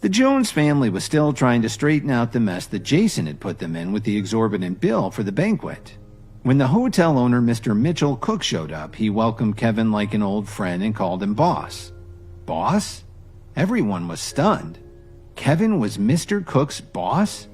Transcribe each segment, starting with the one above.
The Jones family was still trying to straighten out the mess that Jason had put them in with the exorbitant bill for the banquet. When the hotel owner, Mr. Mitchell Cook, showed up, he welcomed Kevin like an old friend and called him boss. Boss? Everyone was stunned. Kevin was Mr. Cook's boss?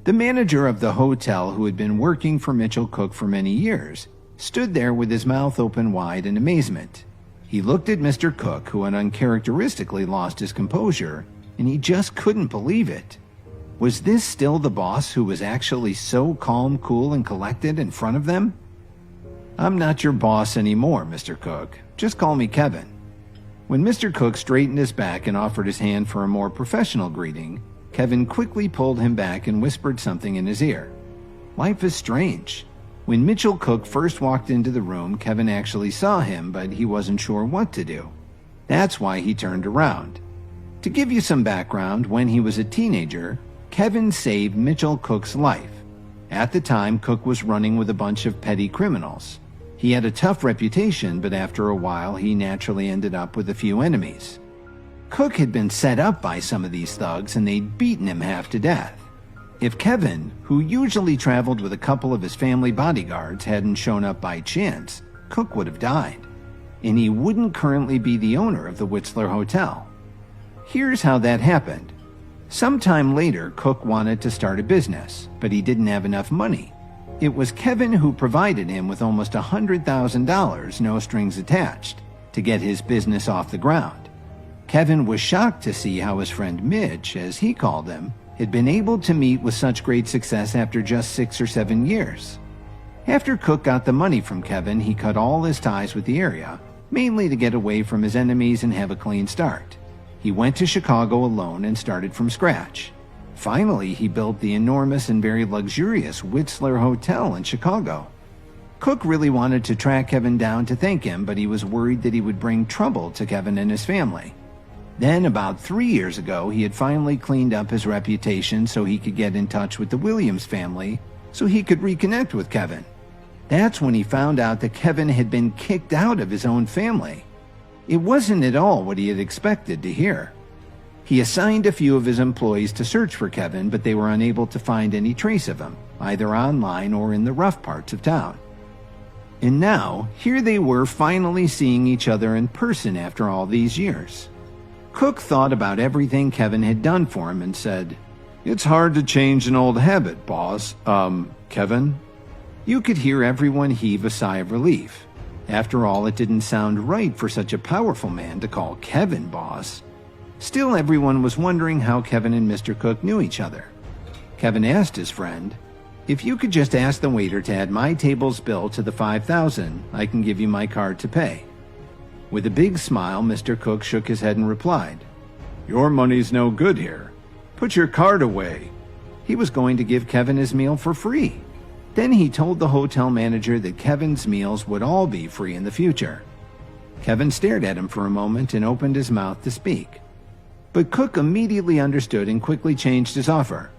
The manager of the hotel, who had been working for Mitchell Cook for many years, stood there with his mouth open wide in amazement. He looked at Mr. Cook, who had uncharacteristically lost his composure, and he just couldn't believe it. Was this still the boss who was actually so calm, cool, and collected in front of them? "I'm not your boss anymore, Mr. Cook. Just call me Kevin." When Mr. Cook straightened his back and offered his hand for a more professional greeting, Kevin quickly pulled him back and whispered something in his ear. Life is strange. When Mitchell Cook first walked into the room, Kevin actually saw him, but he wasn't sure what to do. That's why he turned around. To give you some background, when he was a teenager, Kevin saved Mitchell Cook's life. At the time, Cook was running with a bunch of petty criminals. He had a tough reputation, but after a while, he naturally ended up with a few enemies. Cook had been set up by some of these thugs, and they'd beaten him half to death. If Kevin, who usually traveled with a couple of his family bodyguards, hadn't shown up by chance, Cook would have died, and he wouldn't currently be the owner of the Whistler Hotel. Here's how that happened. Sometime later, Cook wanted to start a business, but he didn't have enough money. It was Kevin who provided him with almost $100,000, no strings attached, to get his business off the ground. Kevin was shocked to see how his friend Mitch, as he called him, had been able to meet with such great success after just 6 or 7 years. After Cook got the money from Kevin, he cut all his ties with the area, mainly to get away from his enemies and have a clean start. He went to Chicago alone and started from scratch. Finally, he built the enormous and very luxurious Whistler Hotel in Chicago. Cook really wanted to track Kevin down to thank him, but he was worried that he would bring trouble to Kevin and his family. Then, about 3 years ago, he had finally cleaned up his reputation so he could get in touch with the Williams family so he could reconnect with Kevin. That's when he found out that Kevin had been kicked out of his own family. It wasn't at all what he had expected to hear. He assigned a few of his employees to search for Kevin, but they were unable to find any trace of him, either online or in the rough parts of town. And now, here they were finally seeing each other in person after all these years. Cook thought about everything Kevin had done for him and said, "It's hard to change an old habit, boss. Kevin?" You could hear everyone heave a sigh of relief. After all, it didn't sound right for such a powerful man to call Kevin boss. Still, everyone was wondering how Kevin and Mr. Cook knew each other. Kevin asked his friend, "If you could just ask the waiter to add my table's bill to the $5,000, I can give you my card to pay." With a big smile, Mr. Cook shook his head and replied, "Your money's no good here. Put your card away." He was going to give Kevin his meal for free. Then he told the hotel manager that Kevin's meals would all be free in the future. Kevin stared at him for a moment and opened his mouth to speak. But Cook immediately understood and quickly changed his offer.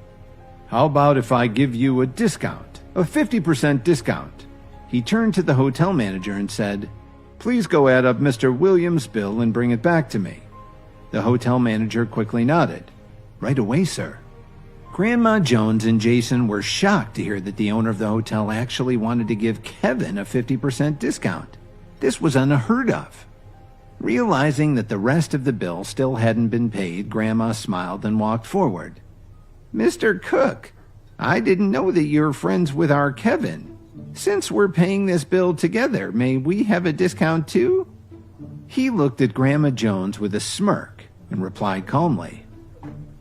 "How about if I give you a discount, a 50% discount?" He turned to the hotel manager and said, "Please go add up Mr. Williams' bill and bring it back to me." The hotel manager quickly nodded. "Right away, sir." Grandma Jones and Jason were shocked to hear that the owner of the hotel actually wanted to give Kevin a 50% discount. This was unheard of. Realizing that the rest of the bill still hadn't been paid, Grandma smiled and walked forward. "Mr. Cook, I didn't know that you're friends with our Kevin. Since we're paying this bill together, may we have a discount too?" He looked at Grandma Jones with a smirk and replied calmly,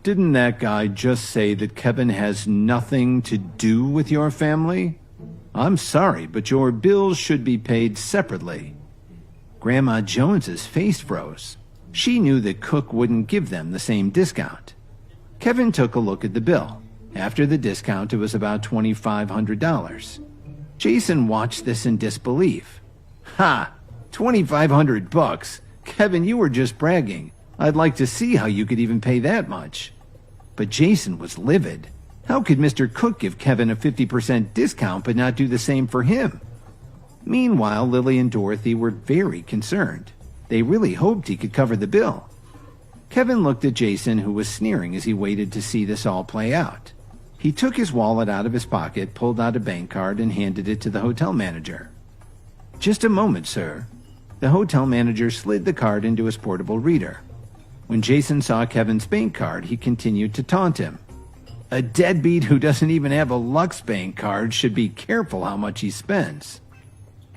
"Didn't that guy just say that Kevin has nothing to do with your family? I'm sorry, but your bills should be paid separately." Grandma Jones's face froze. She knew that Cook wouldn't give them the same discount. Kevin took a look at the bill. After the discount, it was about $2,500. Jason watched this in disbelief. "Ha! $2,500? Kevin, you were just bragging. I'd like to see how you could even pay that much." But Jason was livid. How could Mr. Cook give Kevin a 50% discount but not do the same for him? Meanwhile, Lily and Dorothy were very concerned. They really hoped he could cover the bill. Kevin looked at Jason, who was sneering as he waited to see this all play out. He took his wallet out of his pocket, pulled out a bank card, and handed it to the hotel manager. "Just a moment, sir." The hotel manager slid the card into his portable reader. When Jason saw Kevin's bank card, he continued to taunt him. A deadbeat who doesn't even have a Lux bank card should be careful how much he spends.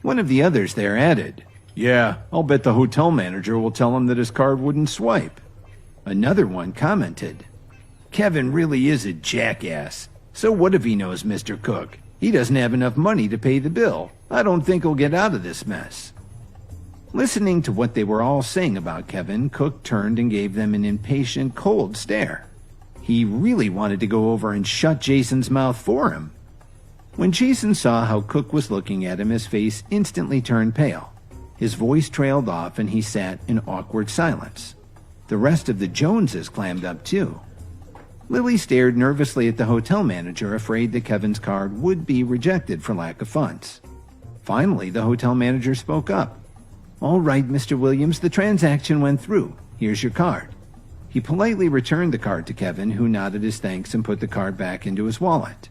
One of the others there added, "Yeah, I'll bet the hotel manager will tell him that his card wouldn't swipe." Another one commented, "Kevin really is a jackass. So what if he knows Mr. Cook? He doesn't have enough money to pay the bill. I don't think he'll get out of this mess." Listening to what they were all saying about Kevin, Cook turned and gave them an impatient, cold stare. He really wanted to go over and shut Jason's mouth for him. When Jason saw how Cook was looking at him, his face instantly turned pale. His voice trailed off and he sat in awkward silence. The rest of the Joneses clammed up too. Lily stared nervously at the hotel manager, afraid that Kevin's card would be rejected for lack of funds. Finally, the hotel manager spoke up. "All right, Mr. Williams, the transaction went through. Here's your card." He politely returned the card to Kevin, who nodded his thanks and put the card back into his wallet.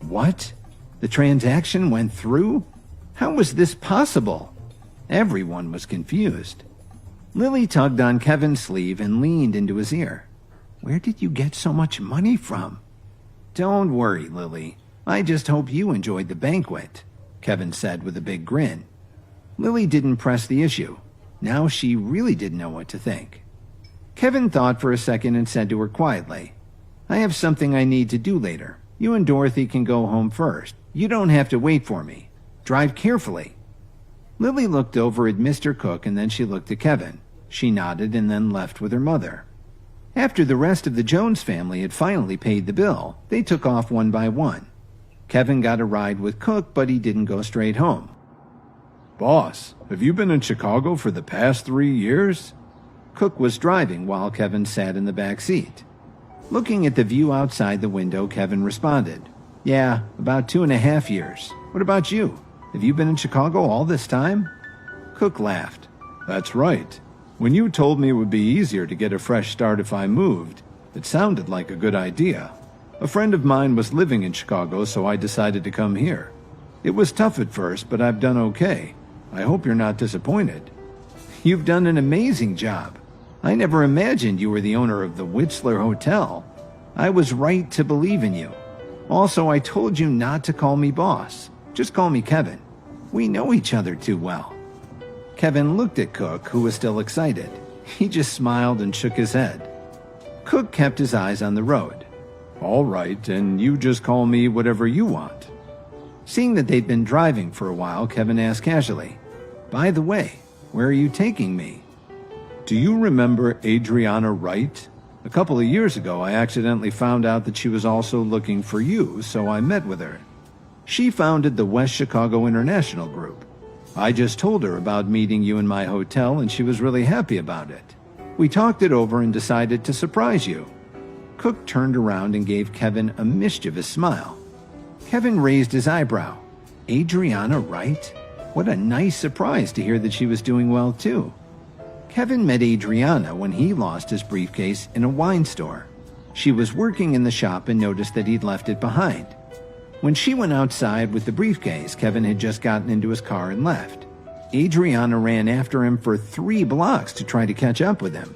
What? The transaction went through? How was this possible? Everyone was confused. Lily tugged on Kevin's sleeve and leaned into his ear. "Where did you get so much money from?" "Don't worry, Lily. I just hope you enjoyed the banquet," Kevin said with a big grin. Lily didn't press the issue. Now she really didn't know what to think. Kevin thought for a second and said to her quietly, "I have something I need to do later. You and Dorothy can go home first. You don't have to wait for me. Drive carefully." Lily looked over at Mr. Cook and then she looked at Kevin. She nodded and then left with her mother. After the rest of the Jones family had finally paid the bill, they took off one by one. Kevin got a ride with Cook, but he didn't go straight home. "Boss, have you been in Chicago for the past 3 years?" Cook was driving while Kevin sat in the back seat. Looking at the view outside the window, Kevin responded, "Yeah, about 2.5 years. What about you? Have you been in Chicago all this time?" Cook laughed. "That's right. When you told me it would be easier to get a fresh start if I moved, it sounded like a good idea. A friend of mine was living in Chicago, so I decided to come here. It was tough at first, but I've done okay. I hope you're not disappointed." "You've done an amazing job. I never imagined you were the owner of the Whistler Hotel. I was right to believe in you. Also, I told you not to call me boss. Just call me Kevin. We know each other too well." Kevin looked at Cook, who was still excited. He just smiled and shook his head. Cook kept his eyes on the road. "All right, and you just call me whatever you want." Seeing that they'd been driving for a while, Kevin asked casually, "By the way, where are you taking me?" "Do you remember Adriana Wright? A couple of years ago, I accidentally found out that she was also looking for you, so I met with her. She founded the West Chicago International Group. I just told her about meeting you in my hotel, and she was really happy about it. We talked it over and decided to surprise you." Cook turned around and gave Kevin a mischievous smile. Kevin raised his eyebrow. Adriana Wright? What a nice surprise to hear that she was doing well, too. Kevin met Adriana when he lost his briefcase in a wine store. She was working in the shop and noticed that he'd left it behind. When she went outside with the briefcase, Kevin had just gotten into his car and left. Adriana ran after him for 3 blocks to try to catch up with him.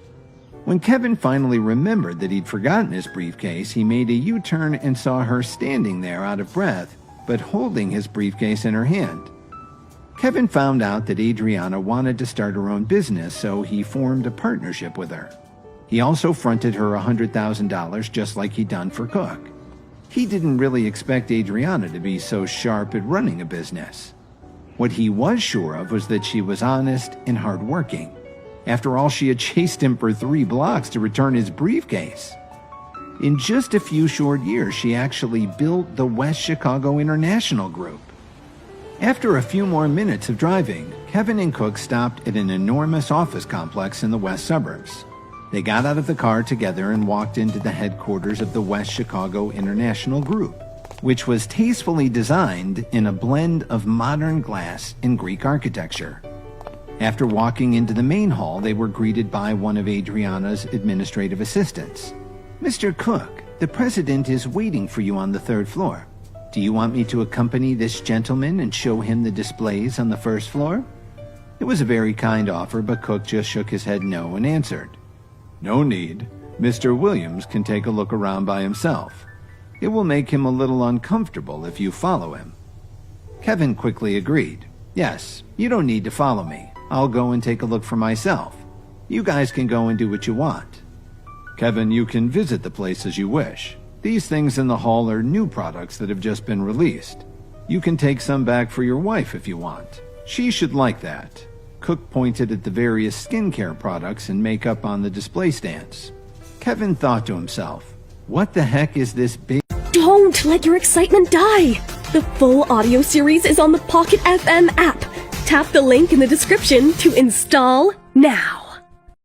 When Kevin finally remembered that he'd forgotten his briefcase, he made a U-turn and saw her standing there out of breath, but holding his briefcase in her hand. Kevin found out that Adriana wanted to start her own business, so he formed a partnership with her. He also fronted her $100,000 just like he'd done for Cook. He didn't really expect Adriana to be so sharp at running a business. What he was sure of was that she was honest and hardworking. After all, she had chased him for 3 blocks to return his briefcase. In just a few short years, she actually built the West Chicago International Group. After a few more minutes of driving, Kevin and Cook stopped at an enormous office complex in the west suburbs. They got out of the car together and walked into the headquarters of the West Chicago International Group, which was tastefully designed in a blend of modern glass and Greek architecture. After walking into the main hall, they were greeted by one of Adriana's administrative assistants. "Mr. Cook, the president is waiting for you on the 3rd floor. Do you want me to accompany this gentleman and show him the displays on the 1st floor?" It was a very kind offer, but Cook just shook his head no and answered, "No need. Mr. Williams can take a look around by himself. It will make him a little uncomfortable if you follow him." Kevin quickly agreed. "Yes, you don't need to follow me. I'll go and take a look for myself. You guys can go and do what you want." "Kevin, you can visit the place as you wish. These things in the hall are new products that have just been released. You can take some back for your wife if you want. She should like that." Cook pointed at the various skincare products and makeup on the display stands. Kevin thought to himself, "What the heck is this big..." Don't let your excitement die! The full audio series is on the Pocket FM app. Tap the link in the description to install now.